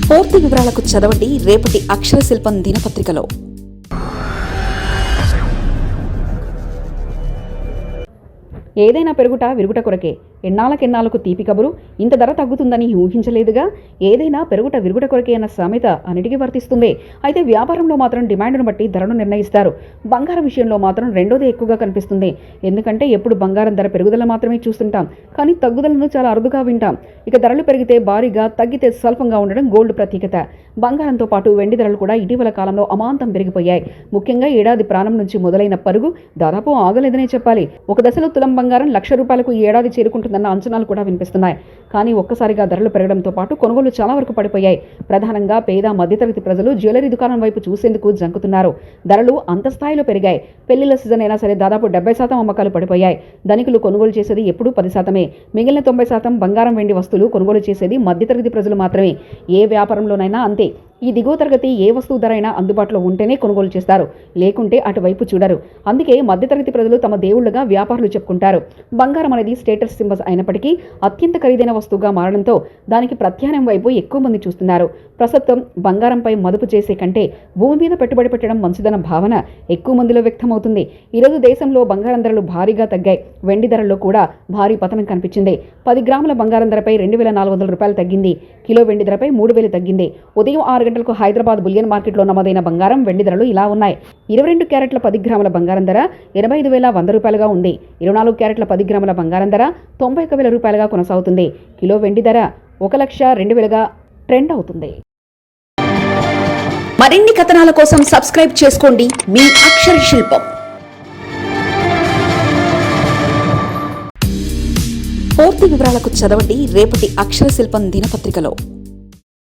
పూర్తి వివరాలకు చదవండి రేపటి అక్షర శిల్పం దినపత్రికలో. ఏదైనా పెరుగుట విరుగుట కొరకే. ఎన్నాళ్ళకెన్నాళ్ళకు తీపి కబురు. ఇంత ధర తగ్గుతుందని ఊహించలేదుగా. ఏదైనా పెరుగుట విరుగుట కొరకే అన్న సామెత అన్నిటికీ వర్తిస్తుంది. అయితే వ్యాపారంలో మాత్రం డిమాండ్ను బట్టి ధరను నిర్ణయిస్తారు. బంగారం విషయంలో మాత్రం రెండోదే ఎక్కువగా కనిపిస్తుంది. ఎందుకంటే ఎప్పుడు బంగారం ధర పెరుగుదల మాత్రమే చూస్తుంటాం, కానీ తగ్గుదలను చాలా అరుదుగా వింటాం. ఇక ధరలు పెరిగితే భారీగా, తగ్గితే స్వల్పంగా ఉండడం గోల్డ్ ప్రత్యేకత. బంగారంతో పాటు వెండి ధరలు కూడా ఇటీవల కాలంలో అమాంతం పెరిగిపోయాయి. ముఖ్యంగా ఏడాది ప్రారంభం నుంచి మొదలైన పరుగు దాదాపు ఆగలేదనే చెప్పాలి. ఒక దశలో తులం బంగారం ₹1,00,000 ఈ ఏడాది చేరుకుంటుందన్న అంచనాలు కూడా వినిపిస్తున్నాయి. కానీ ఒక్కసారిగా ధరలు పెరగడంతో పాటు కొనుగోలు చాలా వరకు పడిపోయాయి. ప్రధానంగా పేద మధ్యతరగతి ప్రజలు జ్యువెలరీ దుకాణం వైపు చూసేందుకు జంకుతున్నారు. ధరలు అంత స్థాయిలో పెరిగాయి. పెళ్లిళ్ల సీజన్ అయినా సరే దాదాపు 70% అమ్మకాలు పడిపోయాయి. ధనికులు కొనుగోలు చేసేది ఎప్పుడూ 10%. మిగిలిన 90% బంగారం, వెండి వస్తువులు కొనుగోలు చేసేది మధ్యతరగతి ప్రజలు మాత్రమే. ఏ వ్యాపారంలోనైనా అంతే. ఈ దిగువ తరగతి ఏ వస్తువు ధర అయినా అందుబాటులో ఉంటేనే కొనుగోలు చేస్తారు, లేకుంటే అటువైపు చూడరు. అందుకే మధ్యతరగతి ప్రజలు తమ దేవుళ్లుగా వ్యాపారులు చెప్పుకుంటారు. బంగారం అనేది స్టేటస్ సింబల్స్ అయినప్పటికీ అత్యంత ఖరీదైన వస్తువుగా మారడంతో దానికి ప్రత్యామ్నాయం వైపు ఎక్కువ మంది చూస్తున్నారు. ప్రస్తుతం బంగారంపై మదుపు చేసే కంటే భూమి మీద పెట్టుబడి పెట్టడం మంచిదన్న భావన ఎక్కువ మందిలో వ్యక్తమవుతుంది. ఈరోజు దేశంలో బంగారం ధరలు భారీగా తగ్గాయి. వెండి ధరల్లో కూడా భారీ పతనం కనిపించింది. 10 గ్రాముల బంగారం ధరపై ₹2,400 తగ్గింది. కిలో వెండి ధరపై 3,000 తగ్గింది. ఉదయం 6 గంటలకు హైదరాబాద్ బులియన్ మార్కెట్లో నమోదైన బంగారం, వెండి ధరలు ఇలా ఉన్నాయి. 22 క్యారెట్ల 10 గ్రాముల బంగారం ధర ₹85,100 ఉంది. 24 క్యారెట్ల 10 గ్రాముల బంగారం ధర ₹91,000 కొనసాగుతుంది. కిలో వెండి ధర ₹1,02,000 ట్రెండ్ అవుతుంది. మరిన్ని కథనాల కోసం సబ్స్క్రైబ్ చేసుకోండి మీ అక్షర శిల్పం. పూర్తి వివరాలకు చదవండి రేపటి అక్షర శిల్పం దినపత్రికలో.